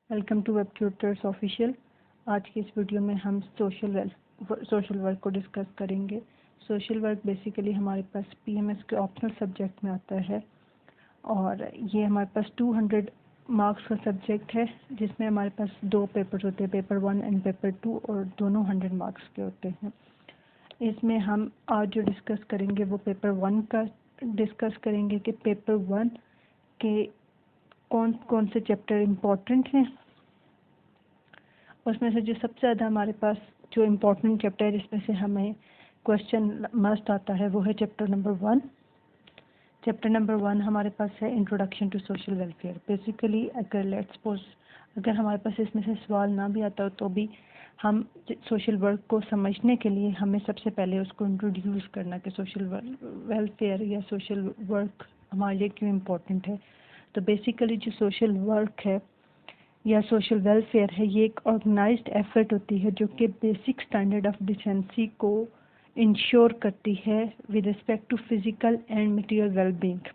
Welcome to web tutors official. आज की इस वीडियो में हम सोशल वर्क को डिस्कस करेंगे। सोशल वर्क बेसिकली हमारे पास पीएमएस के ऑप्शनल सब्जेक्ट में आता है और ये हमारे पास 200 मार्क्स का सब्जेक्ट है, जिसमें हमारे पास दो पेपर होते हैं, पेपर 1 एंड पेपर 2, और दोनों 100 मार्क्स के होते हैं। इसमें हम आज जो डिस्कस करेंगे वो पेपर 1 का डिस्कस करेंगे कि पेपर 1 के कौन कौन से चैप्टर इम्पोर्टेंट हैं। उसमें से जो सबसे ज़्यादा हमारे पास जो इम्पोर्टेंट चैप्टर है जिसमें से हमें क्वेश्चन मस्ट आता है वो है चैप्टर नंबर 1। चैप्टर नंबर 1 हमारे पास है introduction to social welfare. Basically अगर हमारे पास इसमें से सवाल ना भी आता हो तो भी हम सोशल वर्क को समझने के लिए हमें सबसे पहले उसको इंट्रोड्यूस करना कि सोशल वेलफेयर या सोशल वर्क हमारे लिए क्यों इम्पोर्टेंट है। तो बेसिकली जो सोशल वर्क है या सोशल वेलफेयर है, ये एक ऑर्गेनाइज्ड एफर्ट होती है जो कि बेसिक स्टैंडर्ड ऑफ डिसेंसी को इंश्योर करती है with respect to physical and material wellbeing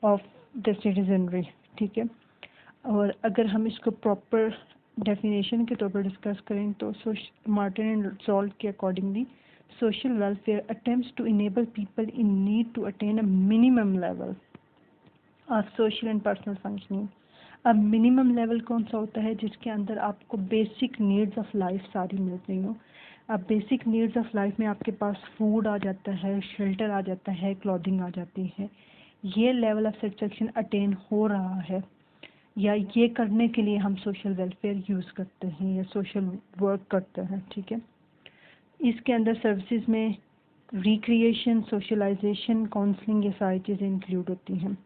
of the citizenry. ठीक है, और अगर हम इसको प्रॉपर डेफिनेशन के तौर पर डिस्कस करें तो मार्टिन एंड सॉल्ट के accordingly social welfare attempts to enable people in need to attain a minimum level of social and personal functioning. अब मिनिमम लेवल कौन सा होता है? जिसके अंदर आपको बेसिक नीड्स ऑफ लाइफ सारी मिल रही हो। अब बेसिक नीड्स ऑफ लाइफ में आपके पास फूड आ जाता है, शेल्टर आ जाता है, क्लॉथिंग आ जाती है। ये लेवल ऑफ सेटिस्फेक्शन अटेन हो रहा है या ये करने के लिए हम सोशल वेलफेयर यूज़ करते हैं या सोशल वर्क करते हैं। ठीक है, इसके अंदर सर्विसेज में रिक्रिएशन, सोशलाइजेशन, काउंसलिंग, ये सारी चीज़ें इंक्लूड होती हैं।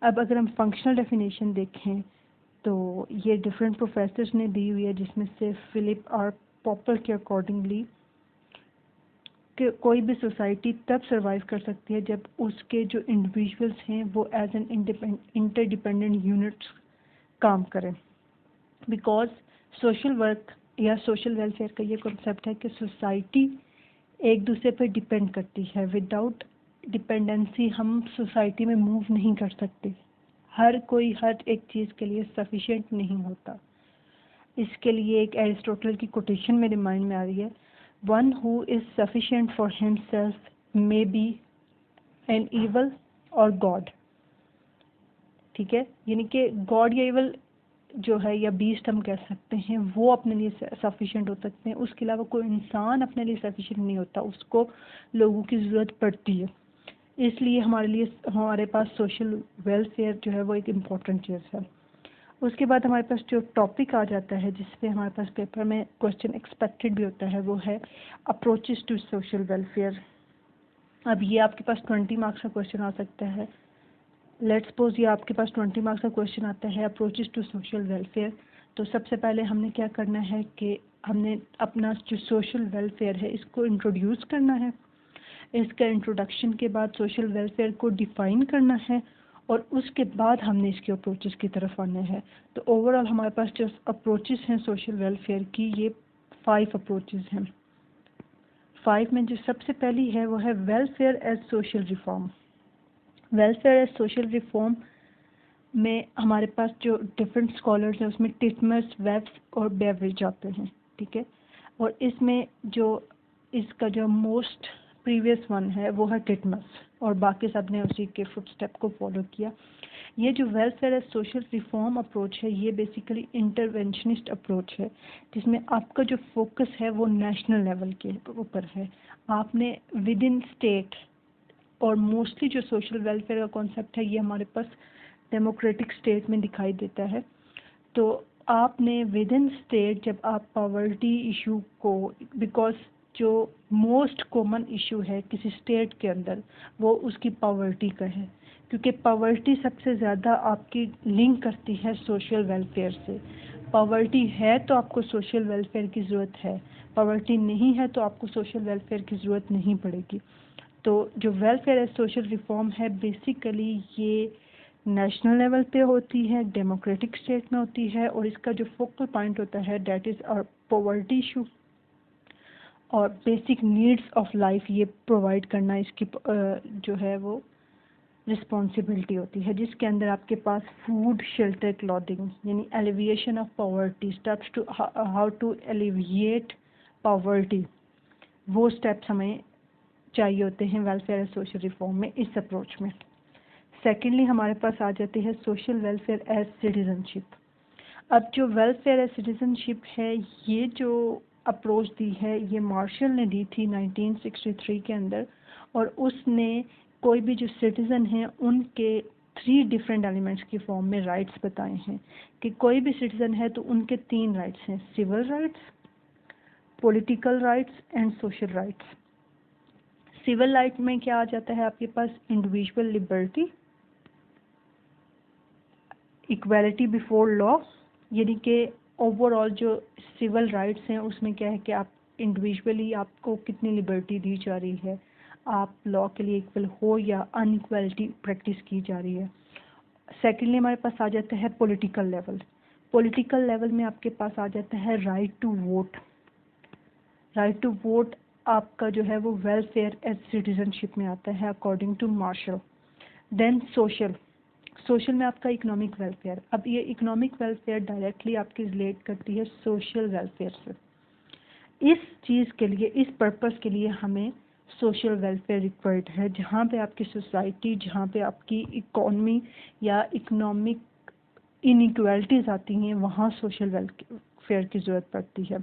अब अगर हम फंक्शनल डेफिनेशन देखें तो ये डिफरेंट प्रोफेसर्स ने दी हुई है, जिसमें से फिलिप आर पॉपर के अकॉर्डिंगली कि कोई भी सोसाइटी तब सर्वाइव कर सकती है जब उसके जो इंडिविजुअल्स हैं वो एज एन इंटरडिपेंडेंट यूनिट्स काम करें। बिकॉज सोशल वर्क या सोशल वेलफेयर का ये कॉन्सेप्ट है कि सोसाइटी एक दूसरे पर डिपेंड करती है। विदाउट डिपेंडेंसी हम सोसाइटी में मूव नहीं कर सकते। हर कोई हर एक चीज़ के लिए सफिशिएंट नहीं होता। इसके लिए एक एरिस्टोटल की कोटेशन मेरे माइंड में आ रही है, one who is sufficient for himself may be N evil और गॉड। ठीक है, यानी कि गॉड या ईवल जो है या बीस्ट हम कह सकते हैं, वो अपने लिए सफिशिएंट हो सकते हैं। उसके अलावा कोई इंसान अपने लिए सफिशिएंट नहीं होता, उसको लोगों की ज़रूरत पड़ती है। इसलिए हमारे पास सोशल वेलफेयर जो है वो एक इम्पॉर्टेंट चीज़ है। उसके बाद हमारे पास जो टॉपिक आ जाता है जिसपे हमारे पास पेपर में क्वेश्चन एक्सपेक्टेड भी होता है वो है अप्रोचेस टू सोशल वेलफेयर। अब ये आपके पास 20 मार्क्स का क्वेश्चन आ सकता है। लेट्स सपोज ये आपके पास 20 मार्क्स का क्वेश्चन आता है अप्रोचेस टू सोशल वेलफेयर। तो सबसे पहले हमने क्या करना है कि हमने अपना जो सोशल वेलफेयर है इसको इंट्रोड्यूस करना है। इसका इंट्रोडक्शन के बाद सोशल वेलफेयर को डिफ़ाइन करना है और उसके बाद हमने इसके अप्रोचेस की तरफ आना है। तो ओवरऑल हमारे पास जो अप्रोचेस हैं सोशल वेलफेयर की, ये 5 अप्रोचेस हैं। 5 में जो सबसे पहली है वो है welfare as social reform. Welfare as social reform में हमारे पास जो डिफरेंट स्कॉलर्स हैं उसमें टिटमस, वेब्स और बेवरिज आते हैं। ठीक है, और इसमें जो इसका जो मोस्ट प्रीवियस वन है वो है टिटमस, और बाकी सब ने उसी के फुटस्टेप को फॉलो किया। ये जो welfare as social reform approach है ये बेसिकली इंटरवेंशनिस्ट अप्रोच है, जिसमें आपका जो फोकस है वो नेशनल लेवल के ऊपर है। आपने विद इन स्टेट, और मोस्टली जो सोशल वेलफेयर का कॉन्सेप्ट है ये हमारे पास डेमोक्रेटिक स्टेट में दिखाई देता है। तो आपने विद इन स्टेट जब आप पॉवर्टी इशू को, बिकॉज जो मोस्ट कॉमन इशू है किसी स्टेट के अंदर वो उसकी पॉवर्टी का है, क्योंकि पॉवर्टी सबसे ज़्यादा आपकी लिंक करती है सोशल वेलफेयर से। पॉवर्टी है तो आपको सोशल वेलफेयर की ज़रूरत है, पॉवर्टी नहीं है तो आपको सोशल वेलफेयर की ज़रूरत नहीं पड़ेगी। तो जो वेलफेयर एज सोशल रिफॉर्म है बेसिकली ये नेशनल लेवल पे होती है, डेमोक्रेटिक स्टेट में होती है, और इसका जो फोकल पॉइंट होता है डेट इज़ और पॉवर्टी इशू और बेसिक नीड्स ऑफ लाइफ ये प्रोवाइड करना इसकी जो है वो रिस्पॉन्सिबिलिटी होती है, जिसके अंदर आपके पास फूड, शेल्टर, क्लॉथिंग यानी alleviation of poverty, steps to how to alleviate poverty, वो स्टेप्स हमें चाहिए होते हैं वेलफेयर एंड सोशल रिफॉर्म में, इस अप्रोच में। सेकेंडली हमारे पास आ जाती है सोशल वेलफेयर एज सिटीजनशिप। अब जो वेलफेयर एज सिटीजनशिप है, ये जो अप्रोच दी है ये मार्शल ने दी थी 1963 के अंदर, और उसने कोई भी जो सिटीज़न हैं उनके 3 डिफरेंट एलिमेंट्स की फॉर्म में राइट्स बताए हैं कि कोई भी सिटीज़न है तो उनके 3 राइट्स हैं, civil rights, political rights and social rights. Civil right में क्या आ जाता है आपके पास, individual liberty, equality before law, यानी कि ओवरऑल जो सिविल राइट्स हैं उसमें क्या है कि आप इंडिविजुअली आपको कितनी लिबर्टी दी जा रही है, आप लॉ के लिए इक्वल हो या अनइक्वलिटी प्रैक्टिस की जा रही है। सेकेंडली हमारे पास आ जाता है पॉलिटिकल लेवल। पॉलिटिकल लेवल में आपके पास आ जाता है right to vote. Right to vote आपका जो है वो वेलफेयर एज सिटीजनशिप में आता है according to Marshall. Then social, social में आपका इकोनॉमिक वेलफेयर। अब ये इकोनॉमिक वेलफेयर डायरेक्टली आपकी रिलेट करती है सोशल वेलफेयर से। इस चीज़ के लिए, इस पर्पस के लिए हमें सोशल वेलफेयर रिक्वायर्ड है, जहाँ पे आपकी सोसाइटी, जहाँ पे आपकी इकोनॉमी या इकोनॉमिक इनइक्वालिटीज़ आती हैं, वहाँ सोशल वेलफेयर की ज़रूरत पड़ती है।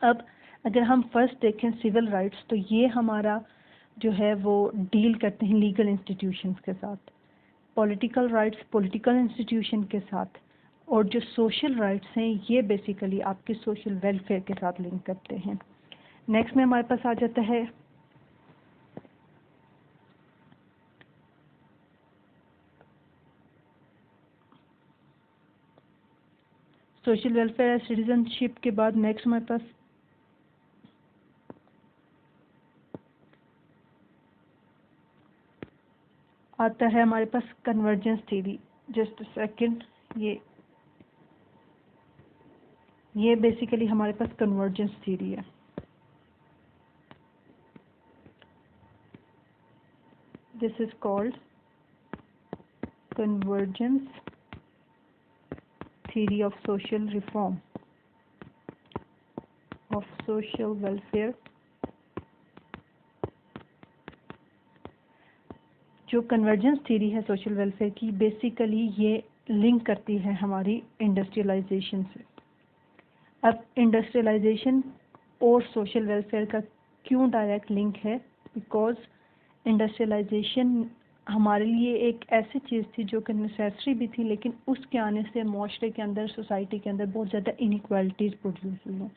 अब अगर हम फर्स्ट देखें सिविल राइट्स, तो ये हमारा जो है वो डील करते हैं लीगल इंस्टीट्यूशंस के साथ, पॉलिटिकल राइट्स पॉलिटिकल इंस्टीट्यूशन के साथ, और जो सोशल राइट्स हैं ये बेसिकली आपके सोशल वेलफेयर के साथ लिंक करते हैं। नेक्स्ट में हमारे पास आ जाता है सोशल वेलफेयर सिटीजनशिप के बाद नेक्स्ट हमारे पास आता है हमारे पास कन्वर्जेंस थ्योरी। जस्ट सेकंड, ये बेसिकली हमारे पास कन्वर्जेंस थ्योरी है। This is called convergence theory of social reform of social welfare. जो कन्वर्जेंस थ्योरी है सोशल वेलफेयर की, बेसिकली ये लिंक करती है हमारी इंडस्ट्रियलाइजेशन से। अब इंडस्ट्रियलाइजेशन और सोशल वेलफेयर का क्यों डायरेक्ट लिंक है, बिकॉज इंडस्ट्रियलाइजेशन हमारे लिए एक ऐसी चीज़ थी जो कि नेसेसरी भी थी, लेकिन उसके आने से माशरे के अंदर, सोसाइटी के अंदर बहुत ज़्यादा इनइक्वालिटीज़ प्रोड्यूस हुई हैं।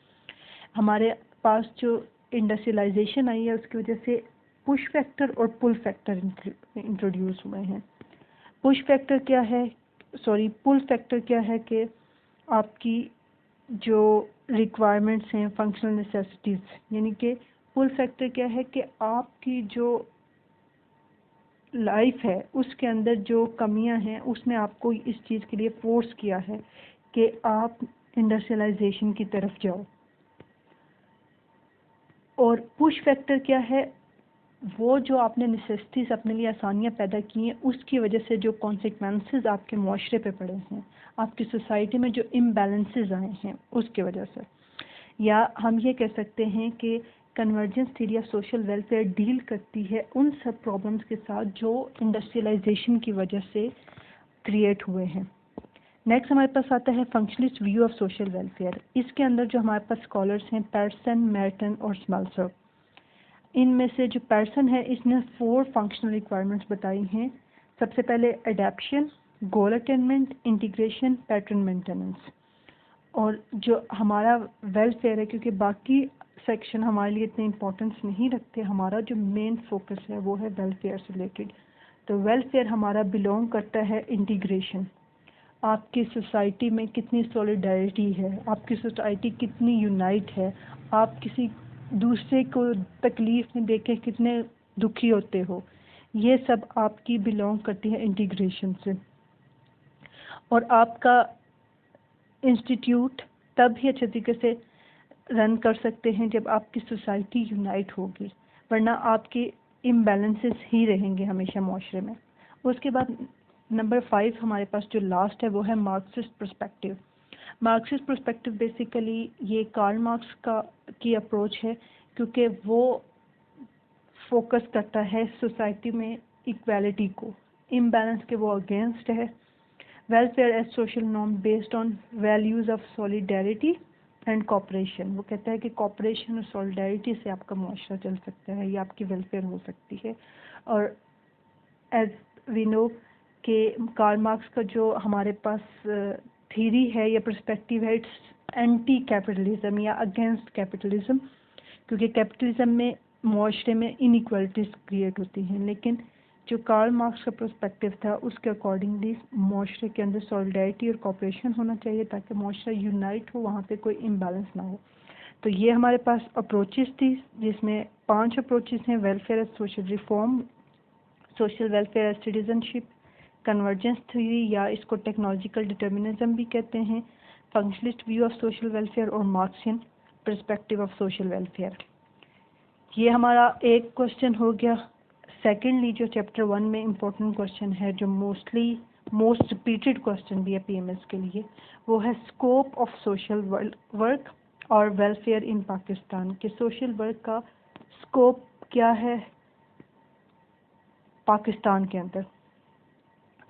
हमारे पास जो इंडस्ट्रियलाइजेशन आई है उसकी वजह से पुश फैक्टर और पुल फैक्टर इंट्रोड्यूस हुए हैं। पुश फैक्टर क्या है, पुल फैक्टर क्या है कि आपकी जो रिक्वायरमेंट्स हैं, फंक्शनल नेसेसिटीज़, यानी कि पुल फैक्टर क्या है कि आपकी जो लाइफ है उसके अंदर जो कमियां हैं उसने आपको इस चीज़ के लिए फोर्स किया है कि आप इंडस्ट्रियलाइजेशन की तरफ जाओ। और पुश फैक्टर क्या है, वो जो आपने नेसेसिटीज़ अपने लिए आसानियाँ पैदा की हैं उसकी वजह से जो कॉन्सिक्वेंसेस आपके माशरे पे पड़े हैं, आपकी सोसाइटी में जो इम्बैलेंसेस आए हैं उसकी वजह से। या हम ये कह सकते हैं कि convergence theory of social welfare deal करती है उन सब प्रॉब्लम्स के साथ जो इंडस्ट्रियलाइजेशन की वजह से क्रिएट हुए हैं। नेक्स्ट हमारे पास आता है functionalist view of social welfare. इसके अंदर जो हमारे पास स्कॉलर्स हैं पेयरसन, मेर्टन और स्मेल्सर, इनमें से जो पेयरसन है इसने 4 फंक्शनल रिक्वायरमेंट्स बताई हैं। सबसे पहले एडेप्शन, गोल अटेनमेंट, इंटीग्रेशन, पैटर्न मेंटेनेंस। और जो हमारा वेलफेयर है, क्योंकि बाकी सेक्शन हमारे लिए इतने इम्पोर्टेंस नहीं रखते, हमारा जो मेन फोकस है वो है वेलफेयर से रिलेटेड। तो वेलफेयर हमारा बिलोंग करता है इंटीग्रेशन। आपकी सोसाइटी में कितनी सॉलिडारिटी है, आपकी सोसाइटी कितनी यूनाइट है, आप किसी दूसरे को तकलीफ में देख के कितने दुखी होते हो, ये सब आपकी बिलोंग करती है इंटीग्रेशन से। और आपका इंस्टीट्यूट तब ही अच्छे तरीके से रन कर सकते हैं जब आपकी सोसाइटी यूनाइट होगी, वरना आपके इम्बैलेंसेस ही रहेंगे हमेशा माशरे में। उसके बाद नंबर 5 हमारे पास जो लास्ट है वो है Marxist perspective. Marxist perspective basically ये कार्ल मार्क्स की अप्रोच है, क्योंकि वो फोकस करता है सोसाइटी में इक्वालिटी को, इम्बैलेंस के वो अगेंस्ट है। Welfare as social norm based on values of solidarity and cooperation. वो कहता है कि कॉपरेशन और सॉलिडेरिटी से आपका मुआशरा चल सकता है या आपकी वेलफेयर हो सकती है। और एज वी नो कि कार्ल मार्क्स का जो हमारे पास थीरी है या पर्सपेक्टिव है, इट्स एंटी कैपिटलिज्म या अगेंस्ट कैपिटलिज्म, क्योंकि कैपिटलिज्म में मुआशरे में इनइक्वालिटीज़ क्रिएट होती हैं। लेकिन जो कार्ल मार्क्स का पर्सपेक्टिव था उसके अकॉर्डिंगली मुआशरे के अंदर सॉलिडेरिटी और कॉपरेशन होना चाहिए ताकि मुआशरा यूनाइट हो, वहाँ पे कोई इम्बैलेंस ना हो। तो ये हमारे पास अप्रोचेस थी, जिसमें 5 अप्रोचेस हैं: welfare as social reform, social welfare as citizenship, convergence theory या इसको टेक्नोलॉजिकल डिटर्मिनिज्म भी कहते हैं, functionalist view of social welfare और Marxian perspective of social welfare. ये हमारा एक क्वेश्चन हो गया। सेकेंडली जो चैप्टर 1 में इम्पोर्टेंट क्वेश्चन है, जो मोस्ट रिपीटेड क्वेश्चन भी है पीएमएस के लिए, वो है स्कोप ऑफ सोशल वर्क और वेलफेयर इन पाकिस्तान। कि सोशल वर्क का स्कोप क्या है पाकिस्तान के अंदर।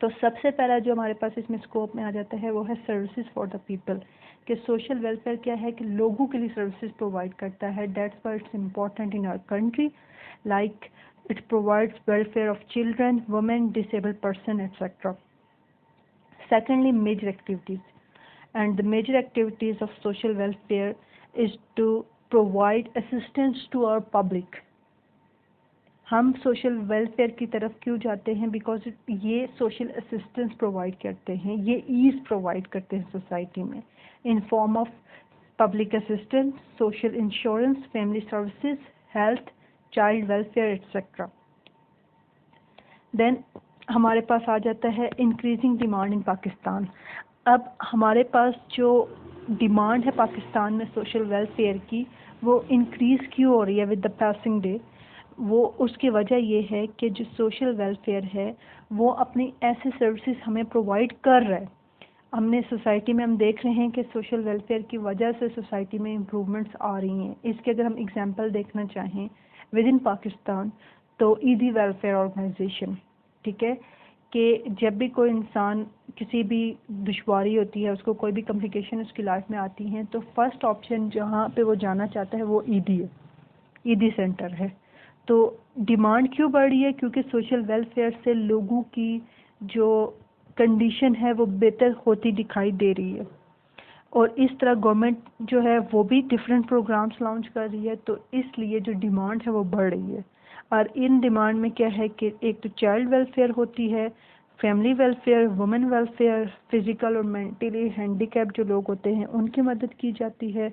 तो सबसे पहला जो हमारे पास इसमें स्कोप में आ जाता है वो है सर्विसेज फॉर द पीपल। कि सोशल वेलफेयर क्या है कि लोगों के लिए सर्विसेज प्रोवाइड करता है। That's why it's important in our country, like it provides welfare of children, women, disabled person etcetera. Secondly, major activities, and the major activities of social welfare is to provide assistance to our public. हम social welfare की तरफ क्यों जाते हैं? Because ये social assistance provide करते हैं, ये ईज प्रोवाइड करते हैं सोसाइटी में in form of public assistance, social insurance, family services, health, child welfare etcetera. Then हमारे पास आ जाता है इंक्रीजिंग डिमांड इन पाकिस्तान। अब हमारे पास जो डिमांड है पाकिस्तान में सोशल वेलफेयर की, वो इंक्रीज़ क्यों हो रही है विद द पासिंग डे? वो उसकी वजह ये है कि जो सोशल वेलफेयर है वो अपनी ऐसे सर्विसेज हमें प्रोवाइड कर रहा है। हमने सोसाइटी में हम देख रहे हैं कि सोशल वेलफेयर की वजह से सोसाइटी में इम्प्रूवमेंट्स आ रही हैं। इसके अगर हम एग्जांपल देखना चाहें विद इन पाकिस्तान, तो ईदी वेलफेयर ऑर्गेनाइजेशन, ठीक है, कि जब भी कोई इंसान किसी भी दुश्वारी होती है, उसको कोई भी कॉम्प्लिकेशन उसकी लाइफ में आती हैं, तो फर्स्ट ऑप्शन जहाँ पे वो जाना चाहता है वो ईदी है, ईदी सेंटर है। तो डिमांड क्यों बढ़ रही है? क्योंकि सोशल वेलफेयर से लोगों की जो कंडीशन है वो बेहतर होती दिखाई दे रही है, और इस तरह गवर्नमेंट जो है वो भी डिफरेंट प्रोग्राम्स लॉन्च कर रही है, तो इसलिए जो डिमांड है वो बढ़ रही है। और इन डिमांड में क्या है कि एक तो चाइल्ड वेलफेयर होती है, family welfare, women welfare, physical और मेंटली हैंडीकैप जो लोग होते हैं उनकी मदद की जाती है,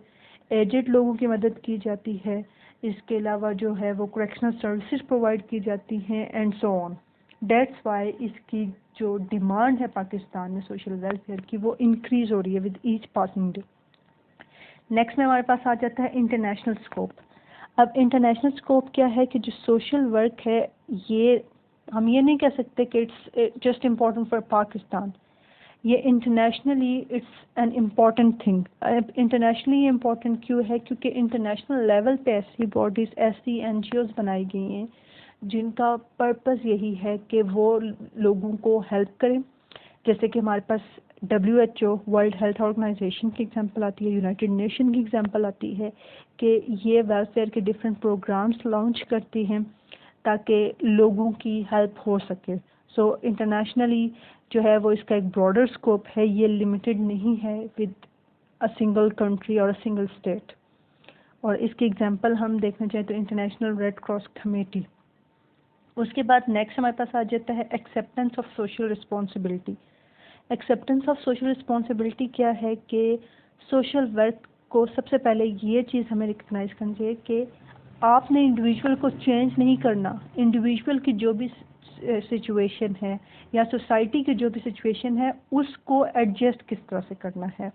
एजेड लोगों की मदद की जाती है, इसके अलावा जो है वो करेक्शनल सर्विसेज प्रोवाइड की जाती हैं and so on. That's why इसकी जो डिमांड है पाकिस्तान में सोशल वेलफेयर की वो इंक्रीज हो रही है with each passing day. Next में हमारे पास आ जाता है इंटरनेशनल स्कोप। अब इंटरनेशनल स्कोप क्या है कि जो सोशल वर्क है ये हम ये नहीं कह सकते कि it's just important for Pakistan, ये internationally it's an important thing. Internationally important क्यों है? क्योंकि इंटरनेशनल लेवल पे ऐसी बॉडीज़, ऐसी एनजीओज़ बनाई गई हैं जिनका पर्पस यही है कि वो लोगों को हेल्प करें। जैसे कि हमारे पास WHO, वर्ल्ड हेल्थ ऑर्गेनाइजेशन की एग्जांपल आती है, यूनाइटेड नेशन की एग्जांपल आती है कि ये वेलफेयर के डिफरेंट प्रोग्राम्स लॉन्च करती हैं ताकि लोगों की हेल्प हो सके। सो इंटरनेशनली जो है वो इसका एक ब्रॉडर स्कोप है, ये लिमिटेड नहीं है विद अ सिंगल कंट्री और अ सिंगल स्टेट। और इसकी एग्जांपल हम देखना चाहें तो इंटरनेशनल रेड क्रॉस कमेटी। उसके बाद नेक्स्ट हमारे पास आ जाता है acceptance of social responsibility. Acceptance of social responsibility क्या है कि सोशल वर्क को सबसे पहले ये चीज़ हमें रिकग्नाइज करनी चाहिए कि आपने इंडिविजुअल को चेंज नहीं करना, इंडिविजुअल की जो भी सिचुएशन है या सोसाइटी की जो भी सिचुएशन है उसको एडजस्ट किस तरह से करना है।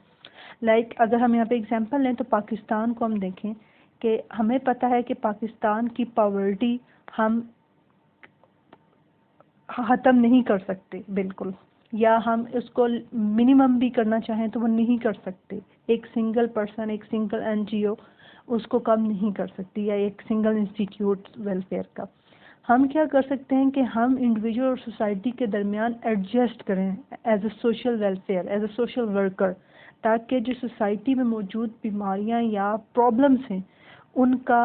लाइक अगर हम यहाँ पे एग्जांपल लें तो पाकिस्तान को हम देखें कि हमें पता है कि पाकिस्तान की पॉवर्टी ख़त्म नहीं कर सकते बिल्कुल, या हम उसको मिनिमम भी करना चाहें तो वो नहीं कर सकते। एक सिंगल पर्सन, एक सिंगल एनजीओ उसको कम नहीं कर सकती, या एक सिंगल इंस्टीट्यूट वेलफेयर का। हम क्या कर सकते हैं कि हम इंडिविजुअल और सोसाइटी के दरमियान एडजस्ट करें as a social welfare, as a social worker, ताकि जो सोसाइटी में मौजूद बीमारियां या प्रॉब्लम्स हैं उनका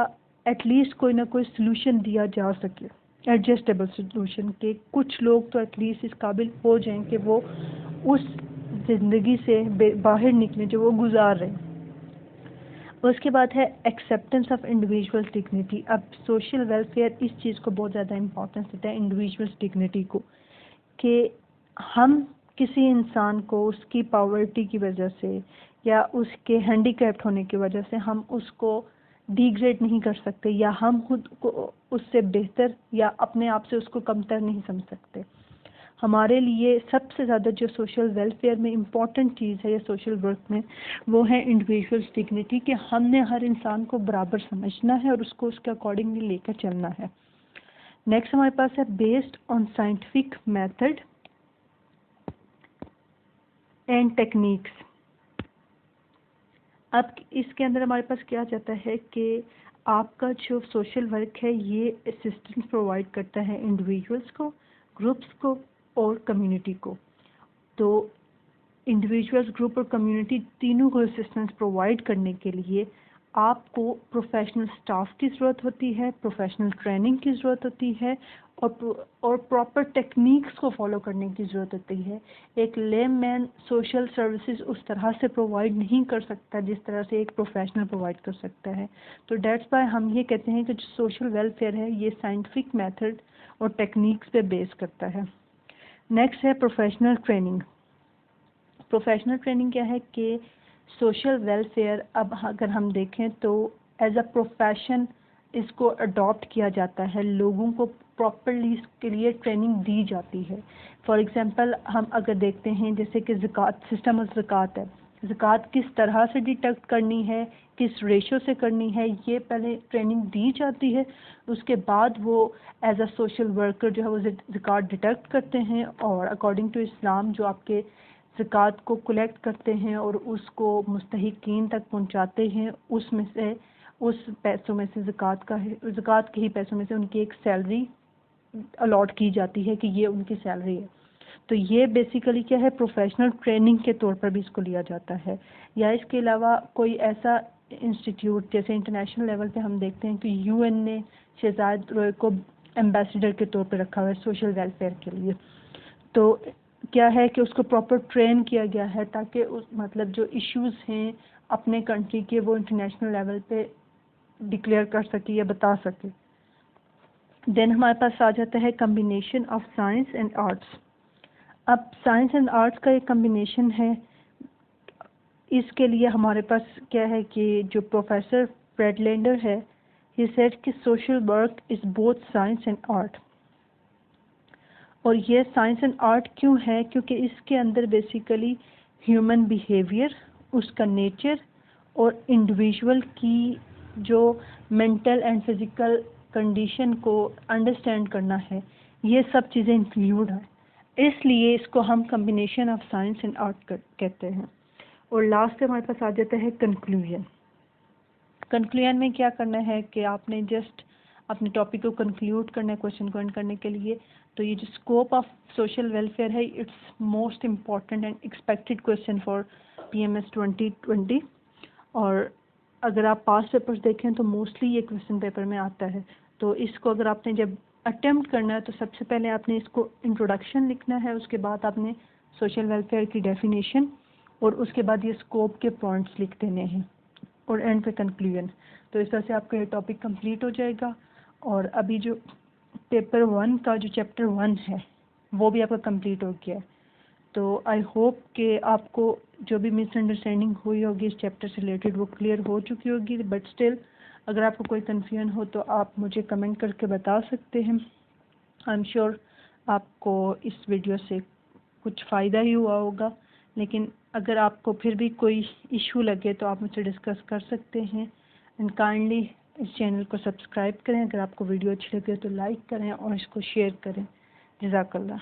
एटलीस्ट कोई ना कोई सलूशन दिया जा सके, एडजस्टेबल सलूशन के। कुछ लोग तो एटलीस्ट इस काबिल हो जाएं कि वो उस ज़िंदगी से बाहर निकलें जो वो गुजार रहे हैं। उसके बाद है एक्सेप्टेंस ऑफ इंडिविजुअल डिग्निटी। अब सोशल वेलफेयर इस चीज़ को बहुत ज़्यादा इम्पोर्टेंस देता है, इंडिविजुअल डिग्निटी को, कि हम किसी इंसान को उसकी पॉवर्टी की वजह से या उसके हैंडीकैप्ड होने की वजह से हम उसको डिग्रेड नहीं कर सकते, या हम खुद को उससे बेहतर या अपने आप से उसको कमतर नहीं समझ सकते। हमारे लिए सबसे ज़्यादा जो सोशल वेलफेयर में इम्पॉर्टेंट चीज़ है या सोशल वर्क में, वो है इंडिविजुअल डिग्निटी, कि हमने हर इंसान को बराबर समझना है और उसको उसके अकॉर्डिंगली लेकर चलना है। नेक्स्ट हमारे पास है based on scientific method and techniques. अब इसके अंदर हमारे पास क्या जाता है कि आपका जो सोशल वर्क है ये असिस्टेंस प्रोवाइड करता है इंडिविजुअल्स को, ग्रुप्स को और कम्युनिटी को। तो इंडिविजुअल्स, ग्रुप और कम्युनिटी तीनों को असिस्टेंस प्रोवाइड करने के लिए आपको प्रोफेशनल स्टाफ की ज़रूरत होती है, प्रोफेशनल ट्रेनिंग की ज़रूरत होती है और प्रॉपर टेक्निक्स को फॉलो करने की ज़रूरत होती है। एक लेमैन सोशल सर्विसेज उस तरह से प्रोवाइड नहीं कर सकता जिस तरह से एक प्रोफेशनल प्रोवाइड कर सकता है। तो डेट्स वाई हम ये कहते हैं कि जो सोशल वेलफेयर है ये साइंटिफिक मेथड और टेक्निक्स पे बेस करता है। नेक्स्ट है प्रोफेशनल ट्रेनिंग। प्रोफेशनल ट्रेनिंग क्या है कि सोशल वेलफेयर, अब अगर हम देखें तो एज अ प्रोफेशन इसको अडॉप्ट किया जाता है, लोगों को प्रॉपरली इसके लिए ट्रेनिंग दी जाती है। फॉर एग्जांपल हम अगर देखते हैं जैसे कि ज़कात, सिस्टम ऑफ ज़कात है, ज़कात किस तरह से डिटेक्ट करनी है, किस रेशो से करनी है, ये पहले ट्रेनिंग दी जाती है। उसके बाद वो एज अ सोशल वर्कर जो है वो ज़कात डिटेक्ट करते हैं और अकॉर्डिंग टू इस्लाम जो आपके ज़कात को कलेक्ट करते हैं और उसको मुस्तहिकीन तक पहुंचाते हैं। उसमें से उस पैसों में से ज़कात के ही पैसों में से उनकी एक सैलरी अलॉट की जाती है कि ये उनकी सैलरी है। तो ये बेसिकली क्या है, प्रोफेशनल ट्रेनिंग के तौर पर भी इसको लिया जाता है। या इसके अलावा कोई ऐसा इंस्टीट्यूट जैसे इंटरनेशनल लेवल पे हम देखते हैं कि यूएन ने शहजाद रॉय को एम्बेसडर के तौर पर रखा हुआ है सोशल वेलफेयर के लिए। तो क्या है कि उसको प्रॉपर ट्रेन किया गया है ताकि उस मतलब जो इश्यूज़ हैं अपने कंट्री के वो इंटरनेशनल लेवल पे डिक्लेयर कर सके या बता सके। देन हमारे पास आ जाता है combination of science and arts. अब साइंस एंड आर्ट्स का एक कम्बिनेशन है। इसके लिए हमारे पास क्या है कि जो प्रोफेसर फ्रेडलैंडर है, ही सेड कि social work is both science and art. और ये साइंस एंड आर्ट क्यों है, क्योंकि इसके अंदर बेसिकली ह्यूमन बिहेवियर, उसका नेचर और इंडिविजुअल की जो मेंटल एंड फिज़िकल कंडीशन को अंडरस्टैंड करना है, ये सब चीज़ें इंक्लूड हैं। इसलिए इसको हम combination of science and art कहते हैं। और लास्ट हमारे पास आ जाता है कंक्लूजन। कंक्लूजन में क्या करना है कि आपने जस्ट अपने टॉपिक को कंक्लूड करना है क्वेश्चन को एंड करने के लिए। तो ये जो स्कोप ऑफ सोशल वेलफेयर है, it's most important and expected question for PMS 2020। और अगर आप पास्ट पेपर्स देखें तो मोस्टली ये क्वेश्चन पेपर में आता है। तो इसको अगर आपने जब अटेम्प्ट करना है तो सबसे पहले आपने इसको इंट्रोडक्शन लिखना है, उसके बाद आपने सोशल वेलफेयर की डेफिनेशन और उसके बाद ये स्कोप के पॉइंट्स लिख देने हैं और एंड पे कंक्लूजन। तो इस तरह से आपका ये टॉपिक कंप्लीट हो जाएगा। और अभी जो पेपर 1 का जो चैप्टर 1 है वो भी आपका कंप्लीट हो गया है। तो आई होप कि आपको जो भी मिसअंडरस्टैंडिंग हुई होगी इस चैप्टर से रिलेटेड वो क्लियर हो चुकी होगी। बट स्टिल अगर आपको कोई कन्फ्यूजन हो तो आप मुझे कमेंट करके बता सकते हैं। आई एम श्योर आपको इस वीडियो से कुछ फ़ायदा ही हुआ होगा, लेकिन अगर आपको फिर भी कोई इशू लगे तो आप मुझसे डिस्कस कर सकते हैं। एंड काइंडली इस चैनल को सब्सक्राइब करें। अगर आपको वीडियो अच्छी लगे तो लाइक करें और इसको शेयर करें। जज़ाकल्लाह।